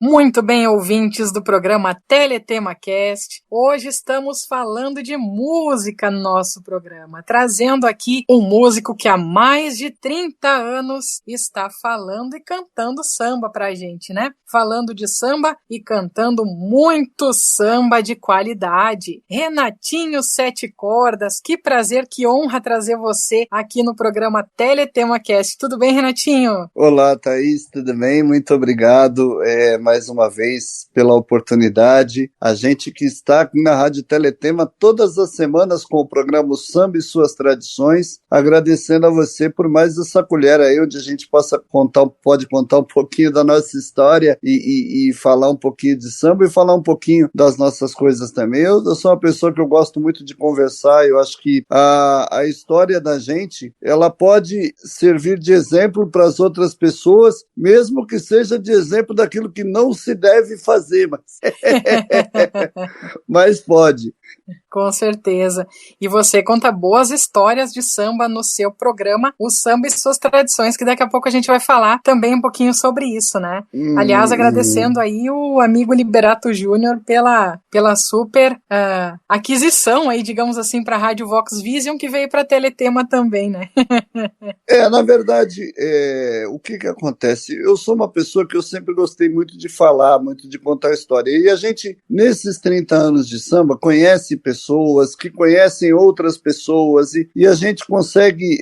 Muito bem, ouvintes do programa TeleTemaCast. Hoje estamos falando de música no nosso programa, trazendo aqui um músico que há mais de 30 anos está falando e cantando samba pra gente, né? Falando de samba e cantando muito samba de qualidade. Renatinho Sete Cordas, que prazer, que honra trazer você aqui no programa TeleTemaCast. Tudo bem, Renatinho? Olá, Thaís, tudo bem? Muito obrigado mais uma vez pela oportunidade. A gente que está aqui na Rádio Teletema todas as semanas com o programa Samba e Suas Tradições, agradecendo a você por mais essa colher aí, onde a gente pode contar um pouquinho da nossa história e falar um pouquinho de samba e falar um pouquinho das nossas coisas também. Eu sou uma pessoa que eu gosto muito de conversar, eu acho que a história da gente, ela pode servir de exemplo para as outras pessoas, mesmo que seja de exemplo daquilo que não se deve fazer, mas pode. Com certeza. E você conta boas histórias de samba no seu programa, o Samba e Suas Tradições, que daqui a pouco a gente vai falar também um pouquinho sobre isso, né? Aliás, agradecendo aí o amigo Liberato Júnior pela super aquisição aí, digamos assim, para a Rádio Vox Vision, que veio para a Teletema também, né? Na verdade, o que acontece? Eu sou uma pessoa que eu sempre gostei muito de falar, muito de contar história. E a gente, nesses 30 anos de samba, conhece pessoas que conhecem outras pessoas e a gente consegue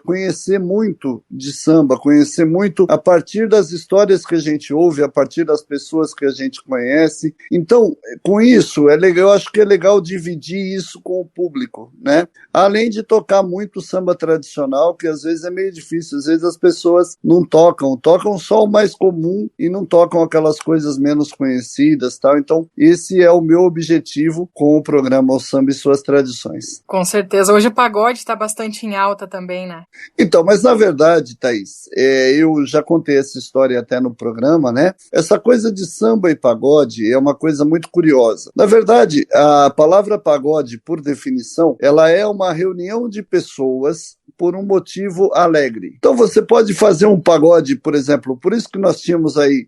conhecer muito de samba, conhecer muito a partir das histórias que a gente ouve, a partir das pessoas que a gente conhece. Então, com isso, eu acho que é legal dividir isso com o público, né? Além de tocar muito samba tradicional, que às vezes é meio difícil, às vezes as pessoas não tocam só o mais comum e não tocam aquelas coisas menos conhecidas, tal. Então, esse é o meu objetivo com o programa O Samba e Suas Tradições. Com certeza. Hoje o pagode está bastante em alta também, né? Então, mas na verdade, Thaís, eu já contei essa história até no programa, né? Essa coisa de samba e pagode é uma coisa muito curiosa. Na verdade, a palavra pagode, por definição, ela é uma reunião de pessoas por um motivo alegre. Então você pode fazer um pagode, por exemplo, por isso que nós tínhamos aí,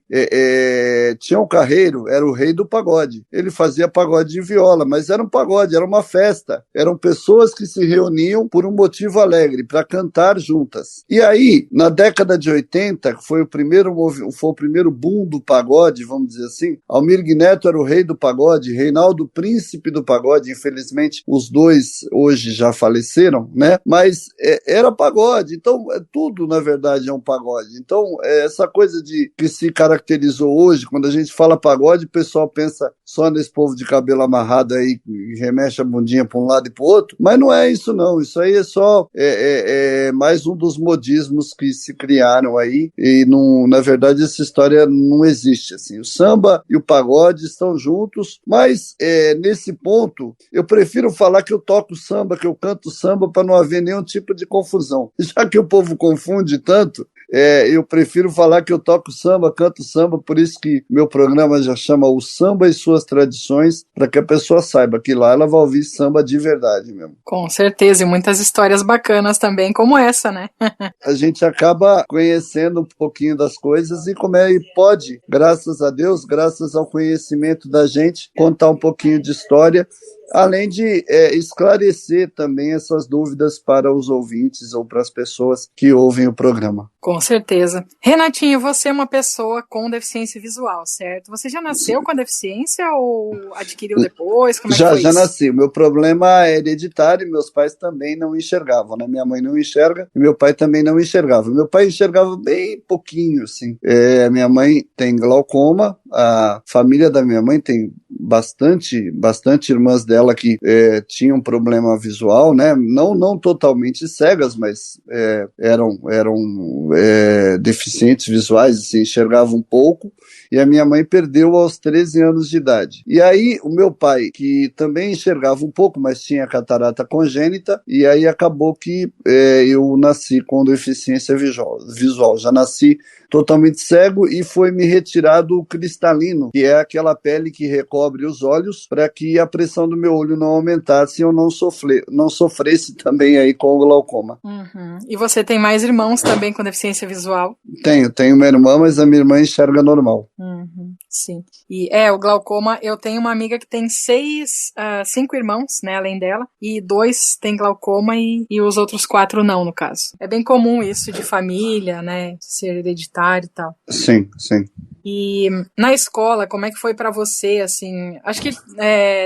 Tião Carreiro era o rei do pagode. Ele fazia pagode de viola, mas era um pagode, era uma festa. Eram pessoas que se reuniam por um motivo alegre, para cantar juntas. E aí, na década de 80, que foi o primeiro boom do pagode, vamos dizer assim, Almir Neto era o rei do pagode, Reinaldo Príncipe do pagode, infelizmente os dois hoje já faleceram, né? Mas era pagode, então tudo na verdade é um pagode. Então essa coisa que se caracterizou hoje, quando a gente fala pagode, o pessoal pensa só nesse povo de cabelo amarrado aí que remexe a bundinha para um lado e para o outro, mas não é isso não, isso aí é só mais um dos modismos que se criaram aí e não, na verdade essa história não existe assim. O samba e o pagode estão juntos, mas nesse ponto eu prefiro falar que eu toco samba, que eu canto samba, para não haver nenhum tipo de confusão. Já que o povo confunde tanto, eu prefiro falar que eu toco samba, canto samba, por isso que meu programa já chama O Samba e Suas Tradições, para que a pessoa saiba que lá ela vai ouvir samba de verdade mesmo. Com certeza, e muitas histórias bacanas também, como essa, né? A gente acaba conhecendo um pouquinho das coisas e pode, graças a Deus, graças ao conhecimento da gente, contar um pouquinho de história, além de esclarecer também essas dúvidas para os ouvintes ou para as pessoas que ouvem o programa. Com certeza. Renatinho, você é uma pessoa com deficiência visual, certo? Você já nasceu com a deficiência ou adquiriu depois? Como é que foi já isso? nasci. O meu problema é hereditário e meus pais também não enxergavam, né? Minha mãe não enxerga e meu pai também não enxergava. Meu pai enxergava bem pouquinho, assim. Minha mãe tem glaucoma, a família da minha mãe tem bastante irmãs dela que tinham problema visual, né? Não totalmente cegas, mas eram deficientes visuais, assim, enxergavam um pouco, e a minha mãe perdeu aos 13 anos de idade. E aí o meu pai, que também enxergava um pouco, mas tinha catarata congênita, e aí acabou que eu nasci com deficiência visual. Já nasci totalmente cego e foi me retirado o cristalino, que é aquela pele que recobre os olhos, para que a pressão do meu olho não aumentasse e eu não sofresse também aí com o glaucoma. Uhum. E você tem mais irmãos também com deficiência visual? Tenho uma irmã, mas a minha irmã enxerga normal. Uhum. Sim. E o glaucoma, eu tenho uma amiga que tem 5 irmãos, né, além dela, e 2 têm glaucoma e os outros 4 não, no caso. É bem comum isso de família, né, ser hereditário e tal. Sim, sim. E na escola, como é que foi pra você, assim? Acho que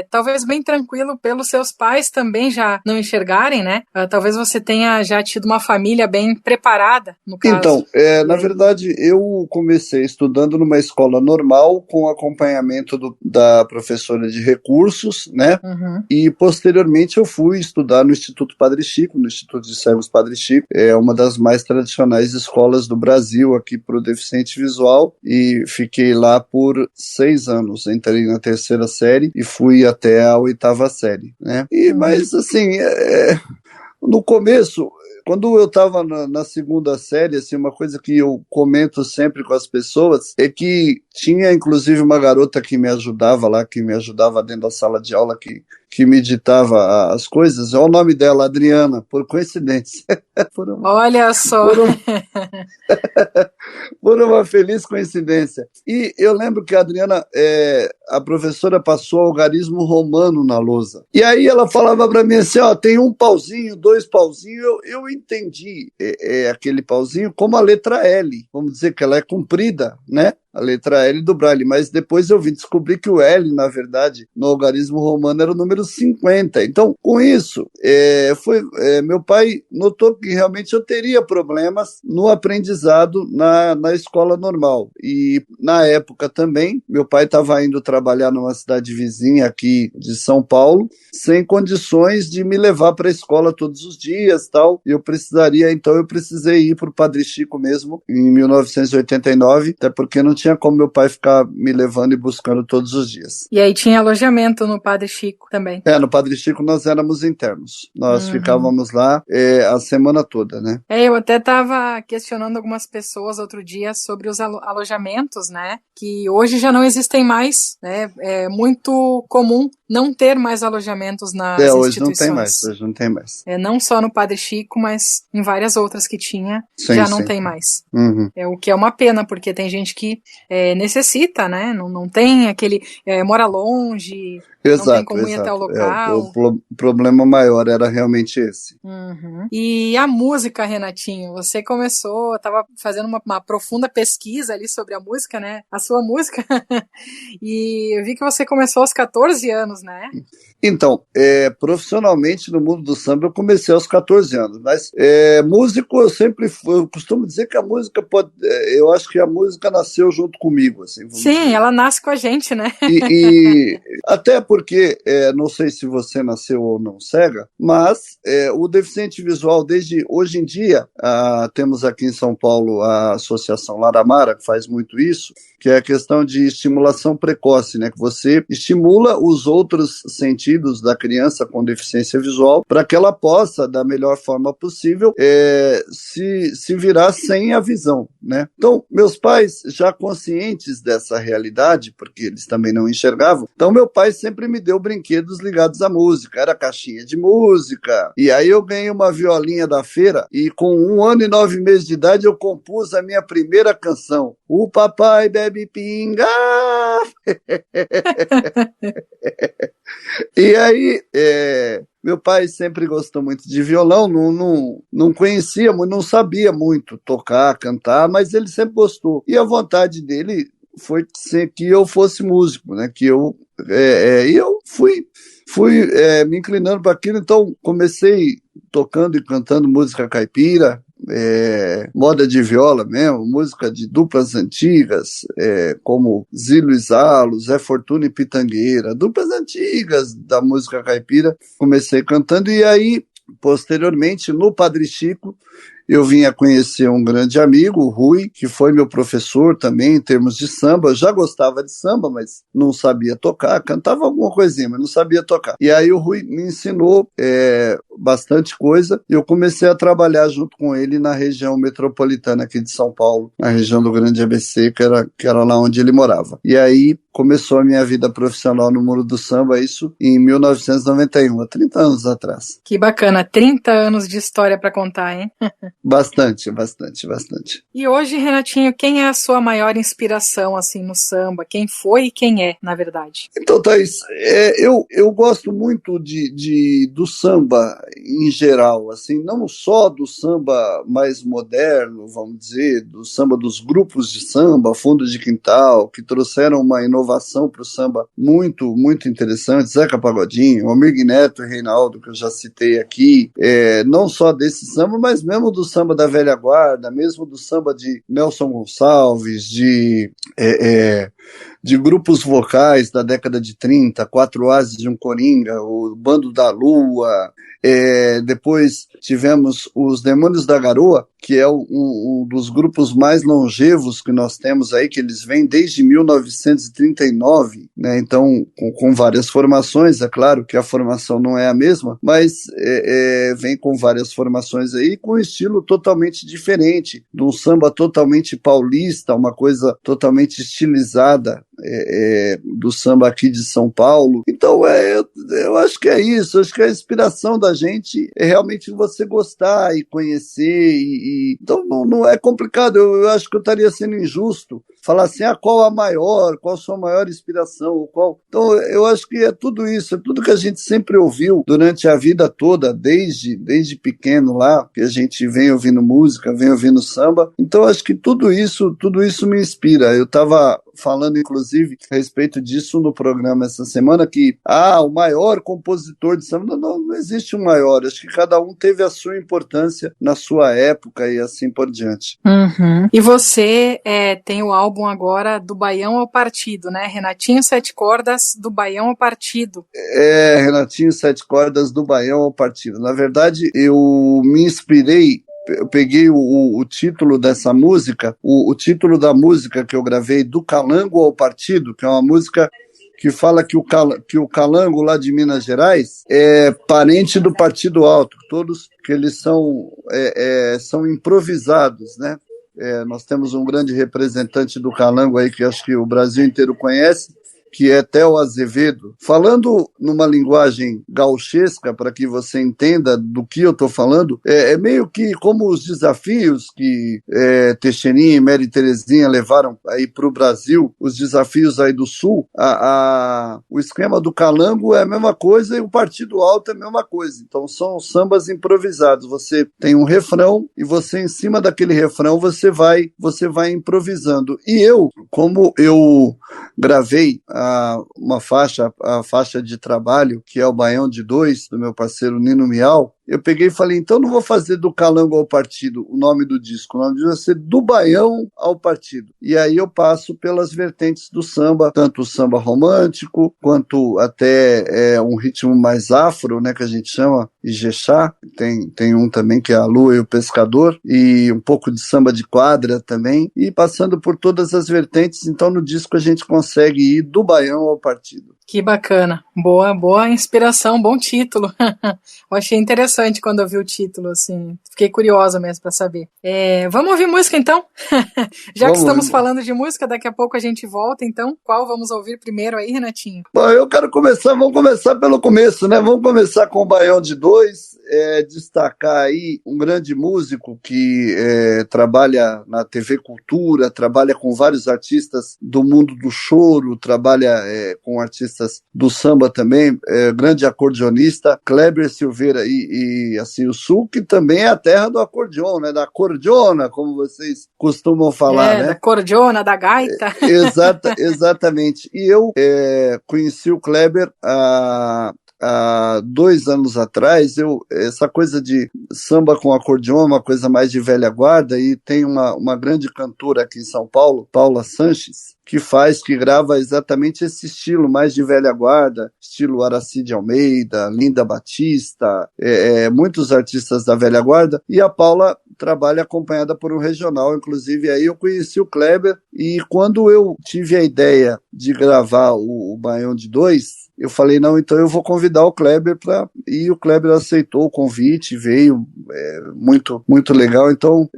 talvez bem tranquilo pelos seus pais também já não enxergarem, né? Talvez você tenha já tido uma família bem preparada, no caso. Então, na verdade, eu comecei estudando numa escola normal com acompanhamento da professora de recursos, né? Uhum. E posteriormente eu fui estudar no Instituto Padre Chico, no Instituto de Cegos Padre Chico, é uma das mais tradicionais escolas do Brasil aqui para o deficiente visual, e fiquei lá por 6 anos. Entrei na 3ª série e fui até a 8ª série, né? Mas assim, no começo, quando eu estava na 2ª série, assim, uma coisa que eu comento sempre com as pessoas é que tinha inclusive uma garota que me ajudava lá, que me ajudava dentro da sala de aula, que me ditava as coisas. É o nome dela, Adriana, por coincidência. Olha só! Por uma feliz coincidência. E eu lembro que a Adriana, a professora passou algarismo romano na lousa. E aí ela falava para mim assim, tem 1 pauzinho, 2 pauzinhos. Eu entendi aquele pauzinho como a letra L. Vamos dizer que ela é comprida, né? A letra L do Braille, mas depois eu vim descobrir que o L, na verdade, no algarismo romano era o número 50. Então, com isso, meu pai notou que realmente eu teria problemas no aprendizado na escola normal. E, na época também, meu pai estava indo trabalhar numa cidade vizinha aqui de São Paulo, sem condições de me levar para a escola todos os dias, tal. E eu precisei ir para o Padre Chico mesmo, em 1989, até porque não tinha como meu pai ficar me levando e buscando todos os dias. E aí tinha alojamento no Padre Chico também? No Padre Chico nós éramos internos. Nós ficávamos lá a semana toda, né? Eu até estava questionando algumas pessoas outro dia sobre os alojamentos, né? Que hoje já não existem mais, né? É muito comum não ter mais alojamentos nas instituições. Hoje não tem mais. Não só no Padre Chico, mas em várias outras que tinha, não tem mais. Uhum. O que é uma pena, porque tem gente que necessita, né? Não tem aquele... mora longe, exato, não tem como ir até o local. O problema maior era realmente esse. Uhum. E a música, Renatinho? Você começou, estava fazendo uma profunda pesquisa ali sobre a música, né? A sua música. E eu vi que você começou aos 14 anos, né? Então, profissionalmente no mundo do samba eu comecei aos 14 anos, mas músico eu costumo dizer que a música eu acho que a música nasceu junto comigo, assim. Sim, dizer. Ela nasce com a gente, né? E até porque, não sei se você nasceu ou não cega, mas o deficiente visual, desde hoje em dia, temos aqui em São Paulo a Associação Laramara, que faz muito isso, que é a questão de estimulação precoce, né? Que você estimula os outros sentidos da criança com deficiência visual para que ela possa, da melhor forma possível, se virar sem a visão, né? Então, meus pais, já conscientes dessa realidade, porque eles também não enxergavam, então meu pai sempre me deu brinquedos ligados à música, era caixinha de música, e aí eu ganhei uma violinha da feira, e com 1 ano e 9 meses de idade eu compus a minha primeira canção, O Papai Bebe Pinga. E aí, meu pai sempre gostou muito de violão, não conhecia, não sabia muito tocar, cantar, mas ele sempre gostou. E a vontade dele foi que eu fosse músico, né? Que eu fui me inclinando para aquilo, então comecei tocando e cantando música caipira, moda de viola mesmo, música de duplas antigas, como Zilo e Zalo, Zé Fortuna e Pitangueira, duplas antigas da música caipira, comecei cantando, e aí, posteriormente, no Padre Chico, eu vim a conhecer um grande amigo, o Rui, que foi meu professor também em termos de samba. Eu já gostava de samba, mas não sabia tocar, cantava alguma coisinha, mas não sabia tocar. E aí o Rui me ensinou bastante coisa, e eu comecei a trabalhar junto com ele na região metropolitana aqui de São Paulo, na região do Grande ABC, que era lá onde ele morava. E aí começou a minha vida profissional no mundo do samba, isso em 1991, há 30 anos atrás. Que bacana, 30 anos de história para contar, hein? Bastante, bastante, bastante. E hoje, Renatinho, quem é a sua maior inspiração, assim, no samba? Quem foi e quem é, na verdade? Então, Thaís, eu gosto muito do samba em geral, assim, não só do samba mais moderno, vamos dizer, do samba dos grupos de samba, fundo de quintal, que trouxeram uma inovação para o samba muito, muito interessante, Zeca Pagodinho, Almir Neto e Reinaldo, que eu já citei aqui, não só desse samba, mas mesmo do samba da velha guarda, mesmo do samba de Nelson Gonçalves, de grupos vocais da década de 30, Quatro Ases de um Coringa, o Bando da Lua, depois tivemos os Demônios da Garoa, que é um dos grupos mais longevos que nós temos aí, que eles vêm desde 1939, né? Então, com várias formações, é claro que a formação não é a mesma, mas vem com várias formações aí, com um estilo totalmente diferente, de um samba totalmente paulista, uma coisa totalmente estilizada, do samba aqui de São Paulo. Então, eu acho que é isso, acho que a inspiração da gente é realmente você gostar e conhecer, então não é complicado, eu acho que eu estaria sendo injusto falar assim, qual a sua maior inspiração, Então, eu acho que é tudo isso, é tudo que a gente sempre ouviu durante a vida toda, desde pequeno lá, que a gente vem ouvindo música, vem ouvindo samba, então acho que tudo isso me inspira. Eu estava falando, inclusive, a respeito disso no programa essa semana, que o maior compositor de samba, não existe um maior, acho que cada um teve a sua importância na sua época e assim por diante. Uhum. E você tem o álbum agora do Baião ao Partido, né? Renatinho Sete Cordas, do Baião ao Partido. Renatinho Sete Cordas, do Baião ao Partido. Na verdade, eu me inspirei, eu peguei o título dessa música, o título da música que eu gravei, Do Calango ao Partido, que é uma música que fala que o Calango lá de Minas Gerais é parente do Partido Alto, todos que eles são improvisados, né? Nós temos um grande representante do Calango aí que acho que o Brasil inteiro conhece, que é Theo Azevedo, falando numa linguagem gauchesca, para que você entenda do que eu estou falando, é meio que como os desafios que Teixeirinha e Mary Terezinha levaram aí para o Brasil, os desafios aí do Sul, o esquema do Calango é a mesma coisa e o Partido Alto é a mesma coisa. Então são sambas improvisados. Você tem um refrão e você, em cima daquele refrão, você vai improvisando. E como eu gravei a faixa de trabalho, que é o Baião de Dois, do meu parceiro Nino Miau, eu peguei e falei, então não vou fazer do Calango ao Partido o nome do disco, o nome do disco vai ser Do Baião ao Partido. E aí eu passo pelas vertentes do samba, tanto o samba romântico, quanto até um ritmo mais afro, né, que a gente chama Ijexá, tem um também que é a Lua e o Pescador, e um pouco de samba de quadra também, e passando por todas as vertentes, então no disco a gente consegue ir do Baião ao Partido. Que bacana, boa inspiração, bom título. Eu achei interessante quando eu vi o título, assim, fiquei curiosa mesmo para saber. Vamos ouvir música então? Já que estamos falando de música, daqui a pouco a gente volta, então qual vamos ouvir primeiro aí, Renatinho? Bom, vamos começar pelo começo, né? Vamos começar com o Baião de Dois, destacar aí um grande músico que trabalha na TV Cultura, trabalha com vários artistas do mundo do choro, trabalha com artistas do samba também, grande acordeonista, Kleber Silveira e assim, o Sul, que também é a terra do acordeon, né? Da acordeona, como vocês costumam falar, né? Da acordeona, da gaita. Exatamente. E eu conheci o Kleber há 2 anos atrás. Essa coisa de samba com acordeon é uma coisa mais de velha guarda, e tem uma grande cantora aqui em São Paulo, Paula Sanches, que grava exatamente esse estilo mais de velha guarda, estilo Aracide Almeida, Linda Batista, muitos artistas da velha guarda, e a Paula trabalha acompanhada por um regional, inclusive aí eu conheci o Kleber, e quando eu tive a ideia de gravar o Baião de Dois, eu falei, não, então eu vou convidar o Kleber e o Kleber aceitou o convite, veio, muito, muito legal. Então,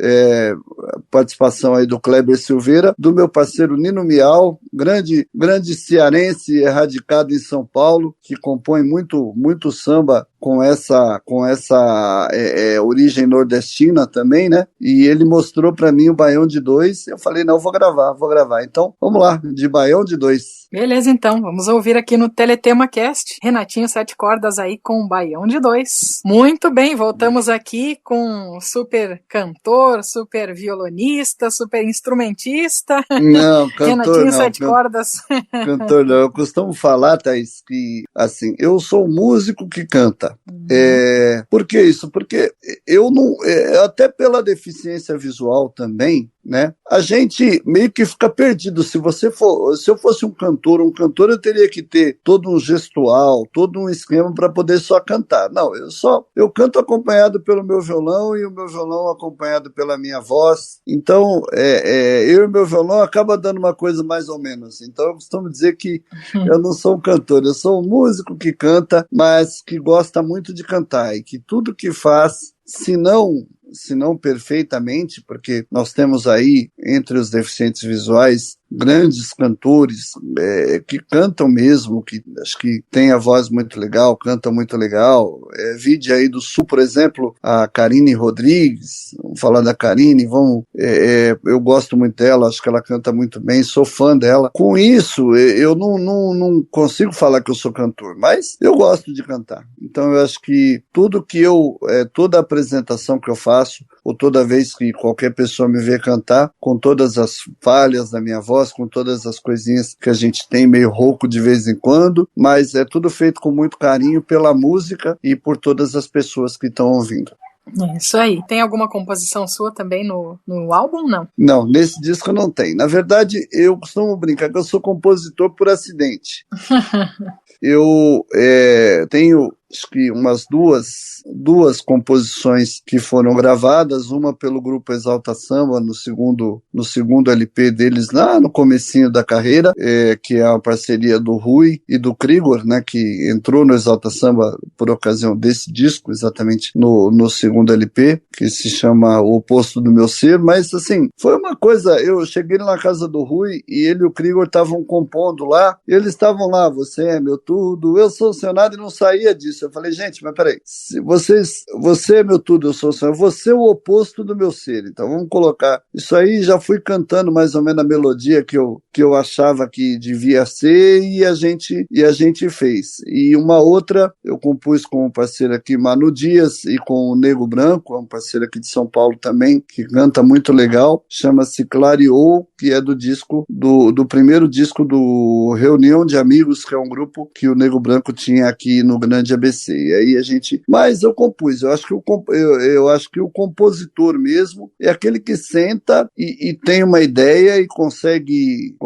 participação aí do Kleber Silveira, do meu parceiro Nino Miau, grande cearense radicado em São Paulo, que compõe muito samba com essa origem nordestina também, né? E ele mostrou para mim o Baião de Dois. Eu falei, não, vou gravar. Então, vamos lá, de Baião de Dois. Beleza, então, vamos ouvir aqui no Teletema Cast, Renatinho Sete Cordas aí com o Baião de Dois. Muito bem, voltamos aqui com super cantor, super violonista, super instrumentista. Não, cantor Renatinho não. Sete Cordas. Cantor não. Eu costumo falar, Thaís, que assim, eu sou um músico que canta. Por que isso? Porque eu não, até pela deficiência visual também, né? A gente meio que fica perdido. Se eu fosse um cantor eu teria que ter todo um gestual, todo um esquema para poder só cantar. Não, eu canto acompanhado pelo meu violão e o meu violão acompanhado pela minha voz. Então, eu e meu violão acaba dando uma coisa mais ou menos. Então, eu costumo dizer que eu não sou um cantor, eu sou um músico que canta, mas que gosta muito de cantar e que tudo que faz, se não perfeitamente, porque nós temos aí, entre os deficientes visuais, grandes cantores que cantam mesmo, que acho que tem a voz muito legal, cantam muito legal. Vide aí do Sul, por exemplo, a Karine Rodrigues. Vamos falar da Karine, eu gosto muito dela, acho que ela canta muito bem, sou fã dela. Com isso, eu não consigo falar que eu sou cantor, mas eu gosto de cantar. Então eu acho que toda apresentação que eu faço, ou toda vez que qualquer pessoa me vê cantar, com todas as falhas da minha voz, com todas as coisinhas que a gente tem meio rouco de vez em quando, mas é tudo feito com muito carinho pela música e por todas as pessoas que estão ouvindo. É isso aí. Tem alguma composição sua também no álbum, não? Não, nesse disco não tem. Na verdade, eu costumo brincar que eu sou compositor por acidente. Eu tenho acho que umas duas composições que foram gravadas, uma pelo grupo Exalta Samba, no segundo LP deles, lá no comecinho da carreira, que é a parceria do Rui e do Krigor, né, que entrou no Exalta Samba por ocasião desse disco, exatamente no segundo LP, que se chama O Oposto do Meu Ser, mas assim, foi uma coisa, eu cheguei na casa do Rui e ele e o Krigor estavam compondo lá, e eles estavam lá, você é meu tudo, eu sou o seu nada, e não saía disso. Eu falei, gente, mas peraí, você é meu tudo, eu sou o seu, você é o oposto do meu ser, então vamos colocar, isso aí já fui cantando mais ou menos a melodia que eu achava que devia ser, e a gente fez. E uma outra, eu compus com um parceiro aqui, Manu Dias, e com o Nego Branco, um parceiro aqui de São Paulo também, que canta muito legal, chama-se Clareou, que é do primeiro disco do Reunião de Amigos, que é um grupo que o Nego Branco tinha aqui no Grande ABC. E aí mas eu compus, eu acho que o compositor mesmo é aquele que senta e tem uma ideia e consegue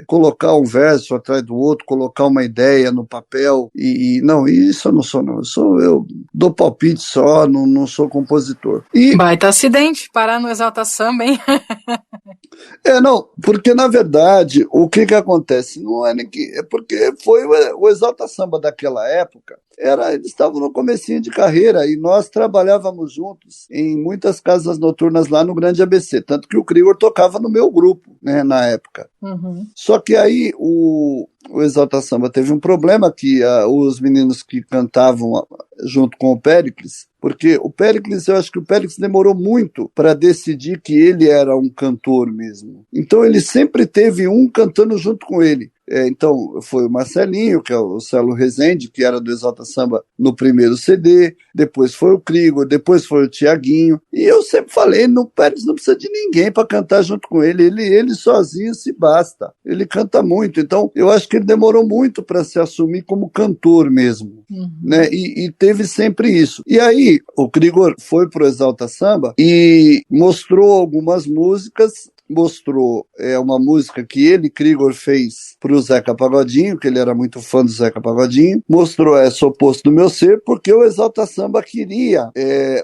colocar um verso atrás do outro, colocar uma ideia no papel, não, isso eu não sou, não, eu dou palpite só, não sou compositor. Baita acidente, parar no Exalta Samba, hein? Não, porque na verdade, o que acontece? Não é nem que, é porque foi o Exalta Samba daquela época, eles estavam no comecinho de carreira e nós trabalhávamos juntos em muitas casas noturnas lá no Grande ABC, tanto que o Krigor tocava no meu grupo, né, na época. Uhum. Só que aí o Exalta Samba teve um problema que os meninos que cantavam junto com o Péricles, porque eu acho que o Péricles demorou muito para decidir que ele era um cantor mesmo. Então ele sempre teve um cantando junto com ele. Então foi o Marcelinho, que é o Celo Rezende, que era do Exalta Samba no primeiro CD, depois foi o Krigor, depois foi o Tiaguinho, e eu sempre falei, o Péricles não precisa de ninguém para cantar junto com ele sozinho se basta, ele canta muito, então eu acho que ele demorou muito para se assumir como cantor mesmo, né? E teve sempre isso. E aí o Krigor foi pro Exalta Samba e mostrou algumas músicas, mostrou uma música que ele, Krigor, fez para o Zeca Pagodinho, que ele era muito fã do Zeca Pagodinho, mostrou essa Oposto do Meu Ser, porque o Exalta Samba queria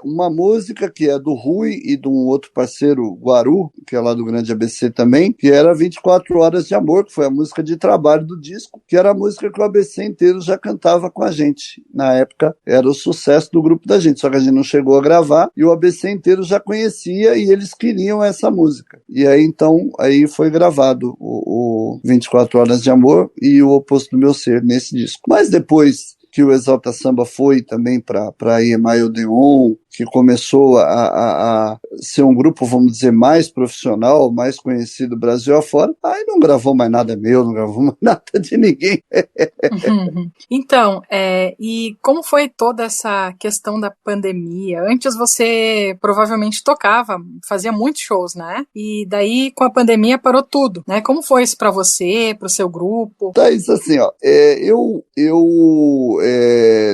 uma música que é do Rui e de um outro parceiro, Guaru, que é lá do Grande ABC também, que era 24 Horas de Amor, que foi a música de trabalho do disco, que era a música que o ABC inteiro já cantava com a gente. Na época, era o sucesso do grupo da gente, só que a gente não chegou a gravar, e o ABC inteiro já conhecia, e eles queriam essa música. E aí, então, aí foi gravado o 24 Horas de Amor e o Oposto do Meu Ser nesse disco. Mas depois que o Exalta Samba foi também para EMI Odeon, que começou a ser um grupo, vamos dizer, mais profissional, mais conhecido Brasil afora, aí não gravou mais nada meu, não gravou mais nada de ninguém. Então, e como foi toda essa questão da pandemia? Antes você provavelmente tocava, fazia muitos shows, né? E daí com a pandemia parou tudo, né? Como foi isso para você, para o seu grupo? Isso assim, ó, eu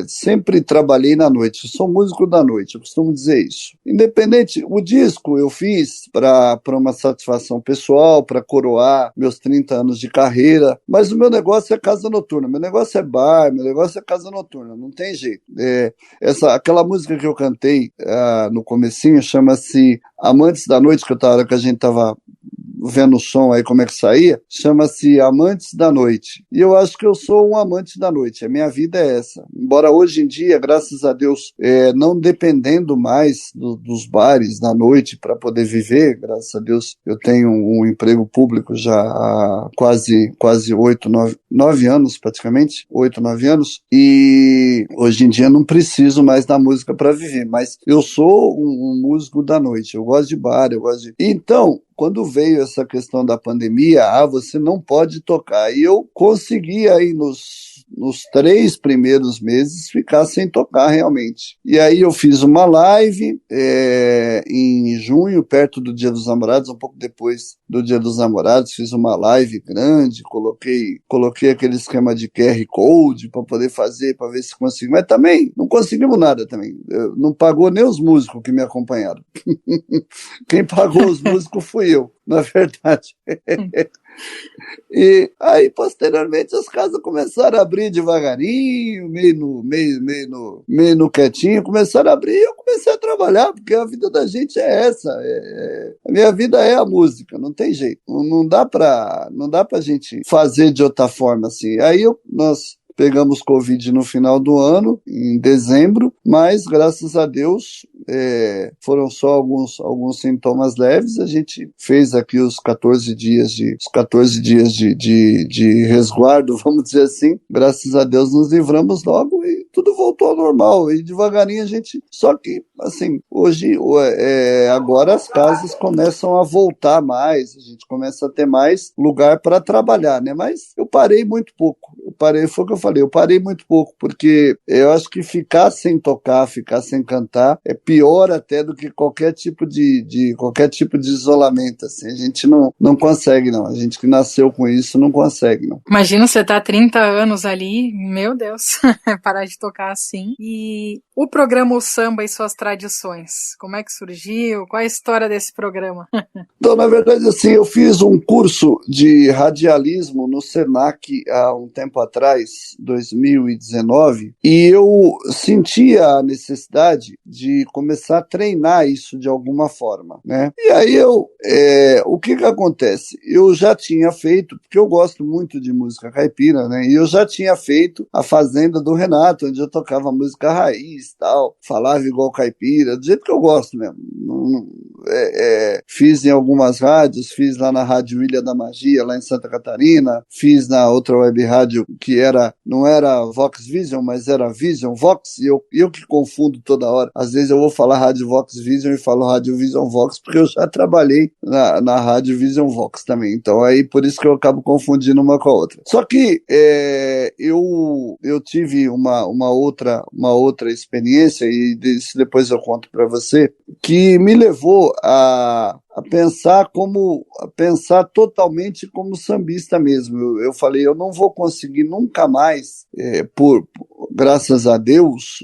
sempre trabalhei na noite, eu sou músico da noite, eu costumo dizer isso. Independente, o disco eu fiz para uma satisfação pessoal, para coroar meus 30 anos de carreira, mas o meu negócio é casa noturna, meu negócio é bar, meu negócio é casa noturna, não tem jeito. Aquela música que eu cantei no comecinho chama-se Amantes da Noite, que a gente estava vendo o som aí, como é que saía, chama-se Amantes da Noite. E eu acho que eu sou um amante da noite, a minha vida é essa. Embora hoje em dia, graças a Deus, não dependendo mais dos bares na noite para poder viver, graças a Deus, eu tenho um emprego público já há quase 9 anos, praticamente, 8, 9 anos, e hoje em dia não preciso mais da música para viver, mas eu sou um músico da noite, eu gosto de bar, eu gosto de... Então, quando veio essa questão da pandemia, você não pode tocar. E eu consegui aí nos 3 primeiros meses ficar sem tocar realmente. E aí eu fiz uma live em junho, perto do Dia dos Namorados, um pouco depois do Dia dos Namorados, fiz uma live grande, coloquei aquele esquema de QR Code para poder fazer, para ver se consigo. Mas também não conseguimos nada também. Não pagou nem os músicos que me acompanharam. Quem pagou os músicos fui eu, na verdade. E aí, posteriormente, as casas começaram a abrir devagarinho, meio no quietinho, começaram a abrir e eu comecei a trabalhar, porque a vida da gente é essa. A minha vida é a música, não tem jeito. Não dá pra gente fazer de outra forma assim. Aí nós pegamos Covid no final do ano, em dezembro, mas graças a Deus foram só alguns sintomas leves. A gente fez aqui os 14 dias de resguardo, vamos dizer assim. Graças a Deus nos livramos logo e tudo voltou ao normal. E devagarinho a gente... Só que, assim, hoje, agora as casas começam a voltar mais, a gente começa a ter mais lugar para trabalhar, né? Mas eu parei muito pouco. Foi o que eu falei, eu parei muito pouco, porque eu acho que ficar sem tocar, ficar sem cantar, é pior até do que qualquer tipo de isolamento, assim. A gente não consegue, não. A gente que nasceu com isso não consegue, não. Imagina você tá 30 anos ali, meu Deus, parar de tocar assim. E o programa O Samba e Suas Tradições, como é que surgiu? Qual é a história desse programa? Então, na verdade, assim, eu fiz um curso de radialismo no Senac há um tempo atrás, 2019, e eu sentia a necessidade de começar a treinar isso de alguma forma, né? E aí o que acontece? Eu já tinha feito, porque eu gosto muito de música caipira, né? E eu já tinha feito a Fazenda do Renato, onde eu tocava música raiz, tal, falava igual caipira, do jeito que eu gosto mesmo. Fiz em algumas rádios, fiz lá na Rádio Ilha da Magia, lá em Santa Catarina, fiz na outra web rádio que não era Vox Vision, mas era Vision Vox, e eu que confundo toda hora. Às vezes eu vou falar Rádio Vox Vision e falo Rádio Vision Vox, porque eu já trabalhei na Rádio Vision Vox também, então aí por isso que eu acabo confundindo uma com a outra. Só que eu tive uma outra experiência, e isso depois eu conto para você, que me levou a pensar totalmente como sambista mesmo. Eu falei, eu não vou conseguir nunca mais, graças a Deus,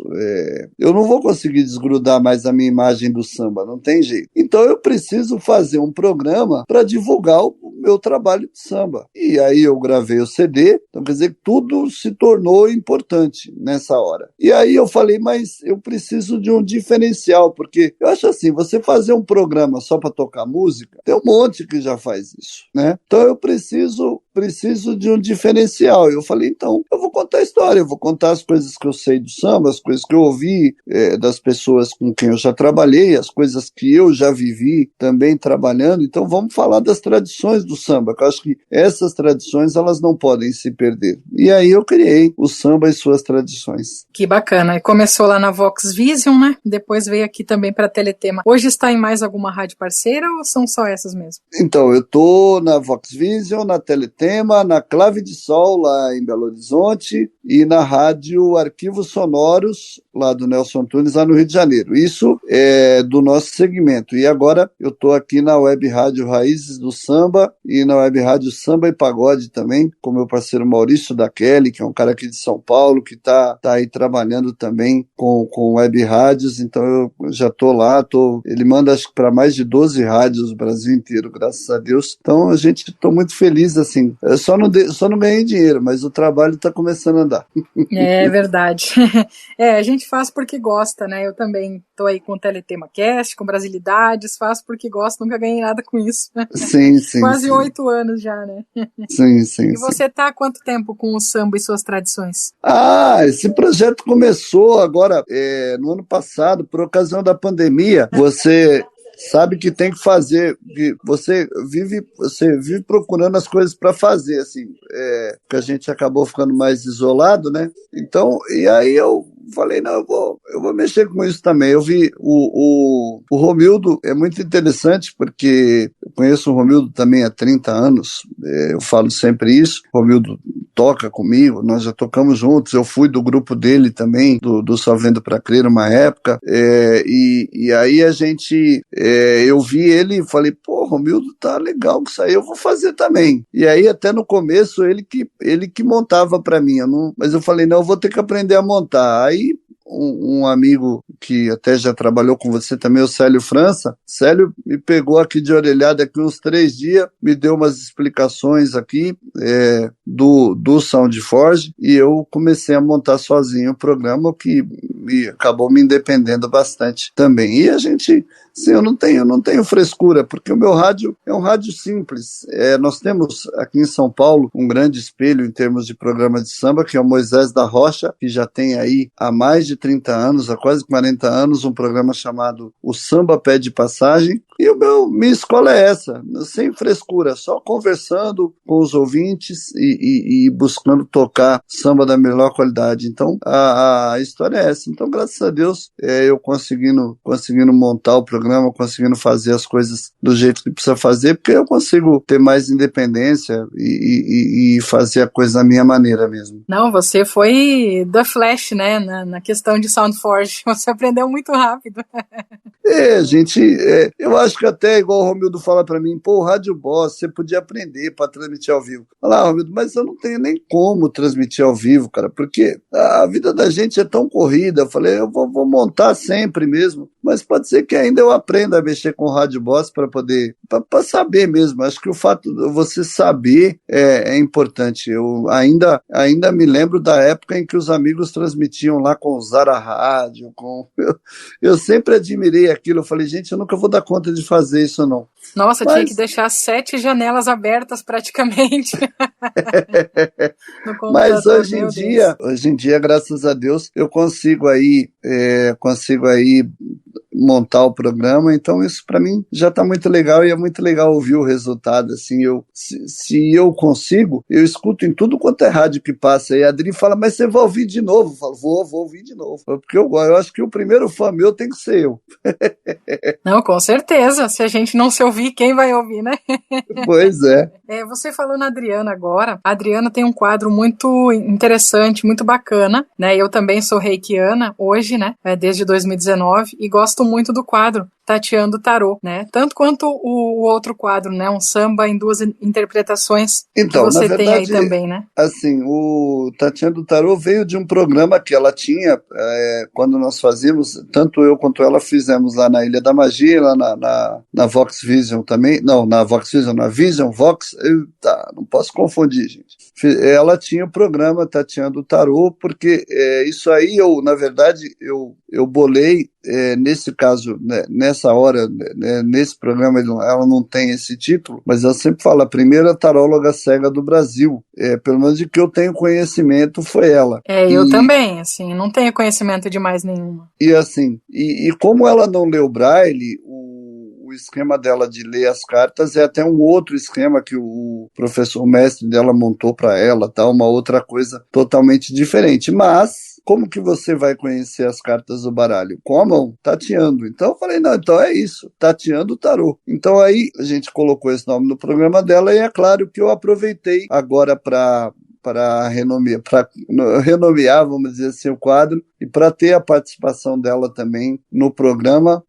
eu não vou conseguir desgrudar mais a minha imagem do samba, não tem jeito. Então eu preciso fazer um programa para divulgar o meu trabalho de samba. E aí eu gravei o CD, então quer dizer que tudo se tornou importante nessa hora. E aí eu falei, mas eu preciso de um diferencial, porque eu acho assim, você fazer um programa só para tocar música, tem um monte que já faz isso, né? Então eu preciso de um diferencial. Eu falei, então, eu vou contar a história, eu vou contar as coisas que eu sei do samba, as coisas que eu ouvi das pessoas com quem eu já trabalhei, as coisas que eu já vivi também trabalhando. Então vamos falar das tradições do samba, que eu acho que essas tradições elas não podem se perder. E aí eu criei o samba e suas tradições. Que bacana. E começou lá na Vox Vision, né? Depois veio aqui também para Teletema. Hoje está em mais alguma rádio parceira ou são só essas mesmo? Então, eu tô na Vox Vision, na Teletema, na Clave de Sol, lá em Belo Horizonte, e na rádio Arquivos Sonoros, lá do Nelson Antunes, lá no Rio de Janeiro. Isso é do nosso segmento. E agora eu tô aqui na Web Rádio Raízes do Samba e na Web Rádio Samba e Pagode também, com meu parceiro Maurício da Kelly, que é um cara aqui de São Paulo, que tá aí trabalhando também com web rádios. Então eu já tô lá, ele manda acho que para mais de 12 rádios do Brasil inteiro, graças a Deus. Então a gente tô muito feliz, assim. Eu só não ganhei dinheiro, mas o trabalho tá começando a andar. É verdade. A gente faz porque gosta, né? Eu também tô aí com o Teletema Cast, com Brasilidades, faço porque gosto, nunca ganhei nada com isso. Sim, sim. Quase 8 anos já, né? Sim, sim. E você tá há quanto tempo com o samba e suas tradições? Esse projeto começou agora, no ano passado, por ocasião da pandemia. Você sabe que tem que fazer, que você vive procurando as coisas para fazer, assim, porque a gente acabou ficando mais isolado, né? Então, e aí eu falei, não, eu vou mexer com isso também. Eu vi o Romildo, é muito interessante, porque eu conheço o Romildo também há 30 anos, eu falo sempre isso. O Romildo toca comigo, nós já tocamos juntos, eu fui do grupo dele também, do Só Vendo Pra Crer, uma época, e aí a gente, eu vi ele e falei, pô, Romildo tá legal com isso aí, eu vou fazer também. E aí até no começo ele que montava pra mim, mas eu falei, não, eu vou ter que aprender a montar. Aí um amigo que até já trabalhou com você também, o Célio França. Célio me pegou aqui de orelhada aqui uns 3 dias, me deu umas explicações aqui do SoundForge, e eu comecei a montar sozinho o programa, que acabou me independendo bastante também. E a gente, sim, eu não tenho frescura, porque o meu rádio é um rádio simples. Nós temos aqui em São Paulo um grande espelho em termos de programa de samba, que é o Moisés da Rocha, que já tem aí há mais de 30 anos, há quase 40 anos, um programa chamado O Samba Pede Passagem. E minha escola é essa, sem frescura, só conversando com os ouvintes e buscando tocar samba da melhor qualidade. Então, a história é essa. Então, graças a Deus, eu conseguindo montar o programa, conseguindo fazer as coisas do jeito que precisa fazer, porque eu consigo ter mais independência e fazer a coisa da minha maneira mesmo. Não, você foi da Flash, né, na questão de SoundForge. Você aprendeu muito rápido. Eu acho que até igual o Romildo fala pra mim, pô, Rádio Boss, você podia aprender para transmitir ao vivo. Fala, Romildo, mas eu não tenho nem como transmitir ao vivo, cara, porque a vida da gente é tão corrida. Eu falei, eu vou montar sempre mesmo, mas pode ser que ainda eu aprenda a mexer com o Rádio Boss para poder, para saber mesmo. Acho que o fato de você saber é importante. Eu ainda me lembro da época em que os amigos transmitiam lá com o Zara Rádio, eu sempre admirei aquilo. Eu falei, gente, eu nunca vou dar conta de fazer isso, não. Nossa, tinha que deixar 7 janelas abertas praticamente. Mas hoje em dia, graças a Deus, eu consigo aí montar o programa. Então isso para mim já está muito legal, e é muito legal ouvir o resultado. Assim, se eu consigo, eu escuto em tudo quanto é rádio que passa. E a Adri fala, mas você vai ouvir de novo? Eu falo, vou ouvir de novo, porque eu acho que o primeiro fã meu tem que ser eu. Não, com certeza. Se a gente não se ouvir, quem vai ouvir, né? Pois é. Você falou na Adriana agora. A Adriana tem um quadro muito interessante, muito bacana, né? Eu também sou reikiana hoje, né? Desde 2019, e gosto muito do quadro. Tateando Tarô, né? Tanto quanto o outro quadro, né? Um samba em duas interpretações, então, que você na tem aí verdade, também, né? assim, o Tateando Tarô veio de um programa que ela tinha, quando nós fazíamos, tanto eu quanto ela fizemos lá na Ilha da Magia, lá na Vox Vision também, não, na Vox Vision, na Vision Vox, não posso confundir, gente. Ela tinha o programa Tateando Tarô, porque isso aí na verdade, eu bolei, nesse caso, né, nessa hora, né, nesse programa, ela não tem esse título, mas ela sempre fala, a primeira taróloga cega do Brasil, pelo menos de que eu tenho conhecimento, foi ela. Eu também, assim, não tenho conhecimento de mais nenhuma. E assim, e como ela não leu Braille, o esquema dela de ler as cartas é até um outro esquema que o professor mestre dela montou para ela, tá? Uma outra coisa totalmente diferente, mas como que você vai conhecer as cartas do baralho? Com a mão, tateando. Então eu falei, não, então é isso, tateando o tarô. Então aí a gente colocou esse nome no programa dela e é claro que eu aproveitei agora para renomear, vamos dizer assim, o quadro, e para ter a participação dela também no programa,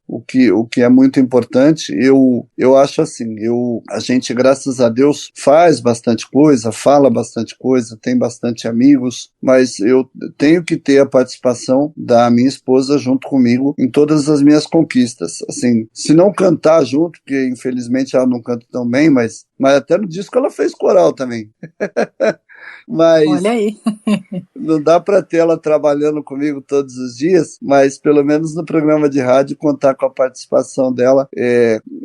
o que é muito importante. Eu acho assim, a gente, graças a Deus, faz bastante coisa, fala bastante coisa, tem bastante amigos, mas eu tenho que ter a participação da minha esposa junto comigo em todas as minhas conquistas. Assim, se não cantar junto, porque infelizmente ela não canta tão bem, mas até no disco ela fez coral também. Mas olha aí. não dá para ter ela trabalhando comigo todos os dias, mas pelo menos no programa de rádio contar com a participação dela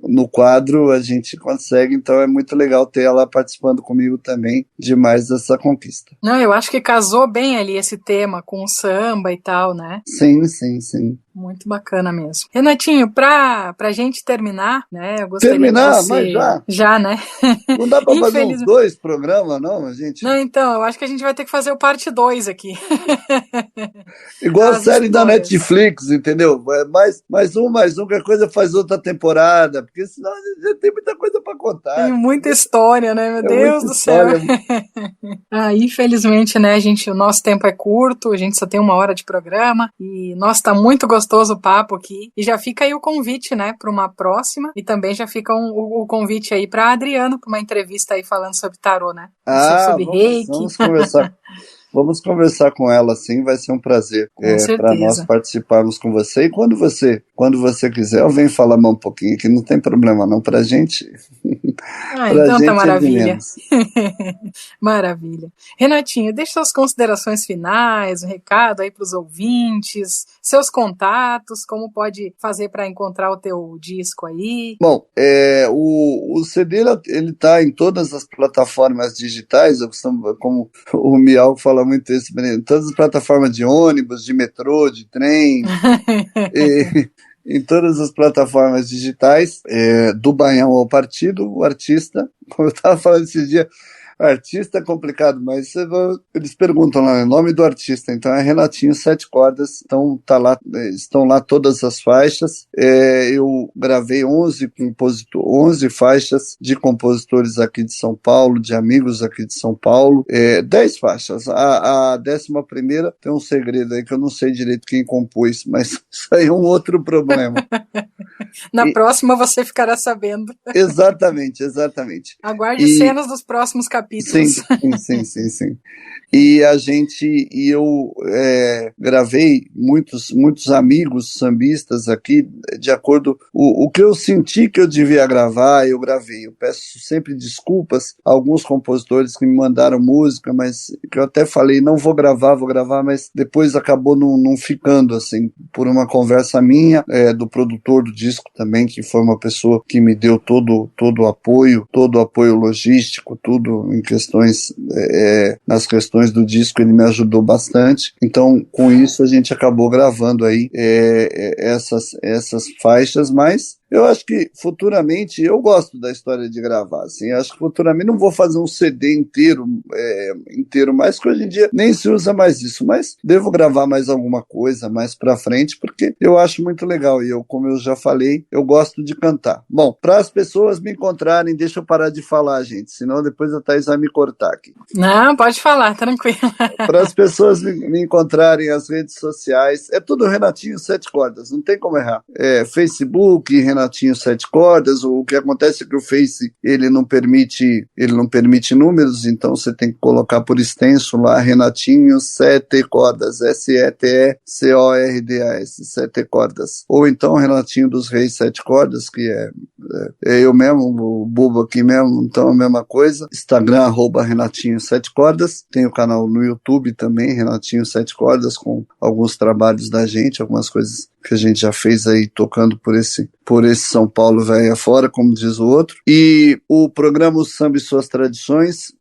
no quadro a gente consegue, então é muito legal ter ela participando comigo também de mais dessa conquista. Não, eu acho que casou bem ali esse tema com o samba e tal, né? Sim, sim, sim. Muito bacana mesmo. Renatinho, pra gente terminar, né? Eu gostaria terminar, que você... mas já? Já, né? Não dá para fazer uns 2 programas, não, gente? Não, então, eu acho que a gente vai ter que fazer o parte 2 aqui. Igual a série da Netflix, entendeu? Mais um, qualquer coisa faz outra temporada, porque senão já tem muita coisa para contar. Tem muita história, né? Meu Deus do céu. Infelizmente, né, o nosso tempo é curto, a gente só tem 1 hora de programa, e, nossa, tá muito gostoso o papo aqui, e já fica aí o convite, né, para uma próxima, e também já fica o convite aí para Adriano, para uma entrevista aí falando sobre tarô, né? Sobre reiki. Vamos conversar. Vamos conversar com ela, sim, vai ser um prazer para nós participarmos com você. E quando você quiser, eu venho falar mais um pouquinho, que não tem problema não, pra gente. Então gente tá maravilha. Maravilha. Renatinho, deixa suas considerações finais, um recado aí para os ouvintes, seus contatos, como pode fazer para encontrar o teu disco aí. Bom, o CD ele tá em todas as plataformas digitais, como o Miau fala muito isso, todas as plataformas de ônibus, de metrô, de trem, em todas as plataformas digitais, do Baião ao Partido, o artista, como eu estava falando esses dias, artista é complicado, mas eles perguntam lá o nome do artista, então é Renatinho Sete Cordas, então estão lá todas as faixas. Eu gravei 11 faixas de compositores aqui de São Paulo, de amigos aqui de São Paulo, 10 faixas. A 11ª tem um segredo aí que eu não sei direito quem compôs, mas isso aí é um outro problema. Na próxima você ficará sabendo. Exatamente. Aguarde cenas dos próximos capítulos. Sim. E eu gravei muitos amigos sambistas aqui, de acordo o que eu senti que eu devia gravar, eu gravei. Eu peço sempre desculpas a alguns compositores que me mandaram música, mas que eu até falei, não vou gravar, mas depois acabou não ficando, assim, por uma conversa minha, do produtor do disco também, que foi uma pessoa que me deu todo o apoio logístico, tudo em questões, nas questões do disco, ele me ajudou bastante. Então, com isso, a gente acabou gravando aí essas faixas, mas Eu acho que futuramente, eu gosto da história de gravar, assim, acho que futuramente não vou fazer um CD inteiro mais, que hoje em dia nem se usa mais isso, mas devo gravar mais alguma coisa mais pra frente, porque eu acho muito legal, e eu, como eu já falei, eu gosto de cantar. Bom, para as pessoas me encontrarem, deixa eu parar de falar, gente, senão depois a Thaís vai me cortar aqui. Não, pode falar, tranquilo. Para as pessoas me encontrarem nas redes sociais, é tudo Renatinho Sete Cordas, não tem como errar. Facebook, Renatinho Sete Cordas, o que acontece é que o Face, ele não permite números, então você tem que colocar por extenso lá, Renatinho Sete Cordas, SETECORDAS, Sete Cordas. Ou então Renatinho dos Reis Sete Cordas, que é eu mesmo, o Bubo aqui mesmo, então a mesma coisa. Instagram, @Renatinho Sete Cordas. Tem o canal no YouTube também, Renatinho Sete Cordas, com alguns trabalhos da gente, algumas coisas que a gente já fez aí tocando por esse São Paulo velho afora, como diz o outro. E o programa O Samba e Suas Tradições,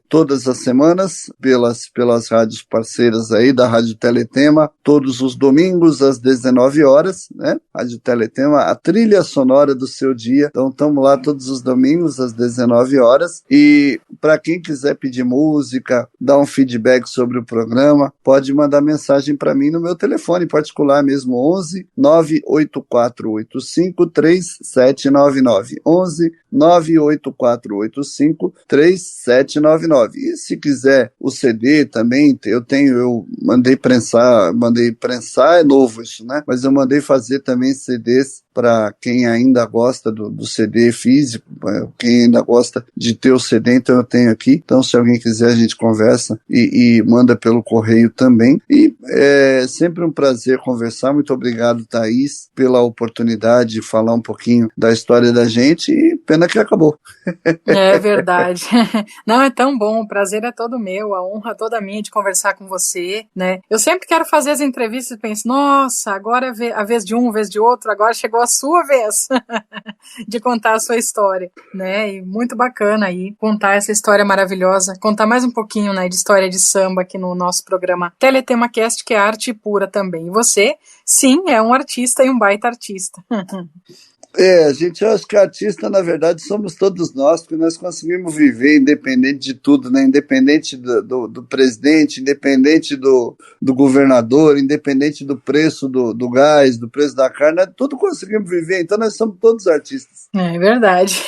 todas as semanas, pelas rádios parceiras aí da Rádio Teletema, todos os domingos às 19 horas, né? Rádio Teletema, a trilha sonora do seu dia. Então estamos lá todos os domingos às 19 horas. E para quem quiser pedir música, dar um feedback sobre o programa, pode mandar mensagem para mim no meu telefone particular mesmo, 11 98485 3799. 11 98485 3799. E se quiser o CD também, eu mandei prensar, é novo isso, né? Mas eu mandei fazer também CDs para quem ainda gosta do CD físico, quem ainda gosta de ter o CD, então eu tenho aqui. Então, se alguém quiser, a gente conversa e manda pelo correio também. E é sempre um prazer conversar. Muito obrigado, Thaís, pela oportunidade de falar um pouquinho da história da gente, e pena que acabou. É verdade. Não, é tão bom, o prazer é todo meu, a honra toda minha de conversar com você, né? Eu sempre quero fazer as entrevistas e penso, nossa, agora é a vez de um, a vez de outro, agora chegou a sua vez de contar a sua história, né? E muito bacana aí contar essa história maravilhosa, contar mais um pouquinho, né, de história de samba aqui no nosso programa Teletema Cast, que é arte pura também. E você, sim, é um artista e um baita artista. A gente acha que artista, na verdade, somos todos nós, porque nós conseguimos viver independente de tudo, né? Independente do presidente, independente do governador, independente do preço do gás, do preço da carne, tudo conseguimos viver, então nós somos todos artistas. É verdade.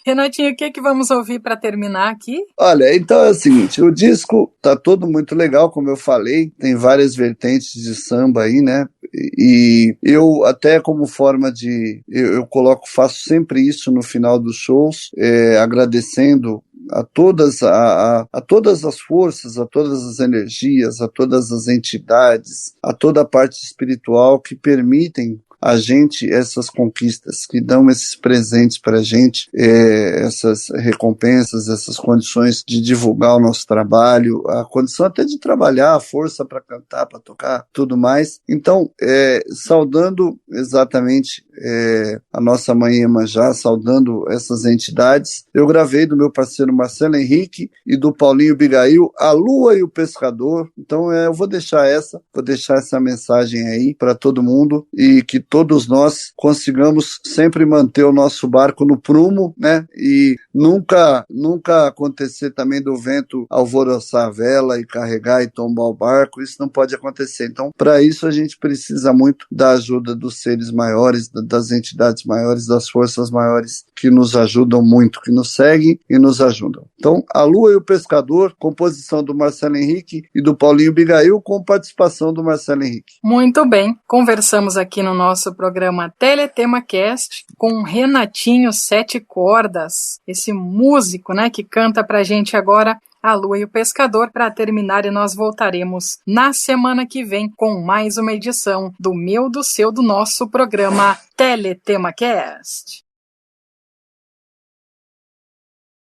Renatinho, o que vamos ouvir para terminar aqui? Olha, então é o seguinte, o disco tá todo muito legal, como eu falei, tem várias vertentes de samba aí, né? E eu até como forma de, eu faço sempre isso no final dos shows, agradecendo a todas as forças, a todas as energias, a todas as entidades, a toda a parte espiritual que permitem a gente essas conquistas, que dão esses presentes para a gente, essas recompensas, essas condições de divulgar o nosso trabalho, a condição até de trabalhar, a força para cantar, para tocar, tudo mais. Então, saudando exatamente a nossa mãe Iemanjá, saudando essas entidades, eu gravei do meu parceiro Marcelo Henrique e do Paulinho Bigail, A Lua e o Pescador. Então, eu vou deixar essa mensagem aí para todo mundo, e que todos nós consigamos sempre manter o nosso barco no prumo, né? E nunca acontecer também do vento alvoroçar a vela e carregar e tombar o barco. Isso não pode acontecer. Então, para isso a gente precisa muito da ajuda dos seres maiores, das entidades maiores, das forças maiores, que nos ajudam muito, que nos seguem e nos ajudam. Então, A Lua e o Pescador, composição do Marcelo Henrique e do Paulinho Bigail, com participação do Marcelo Henrique. Muito bem, conversamos aqui no nosso programa Teletema Cast com Renatinho Sete Cordas, esse músico, né, que canta pra gente agora A Lua e o Pescador. Para terminar, e nós voltaremos na semana que vem com mais uma edição do meu, do seu, do nosso programa Teletema Cast.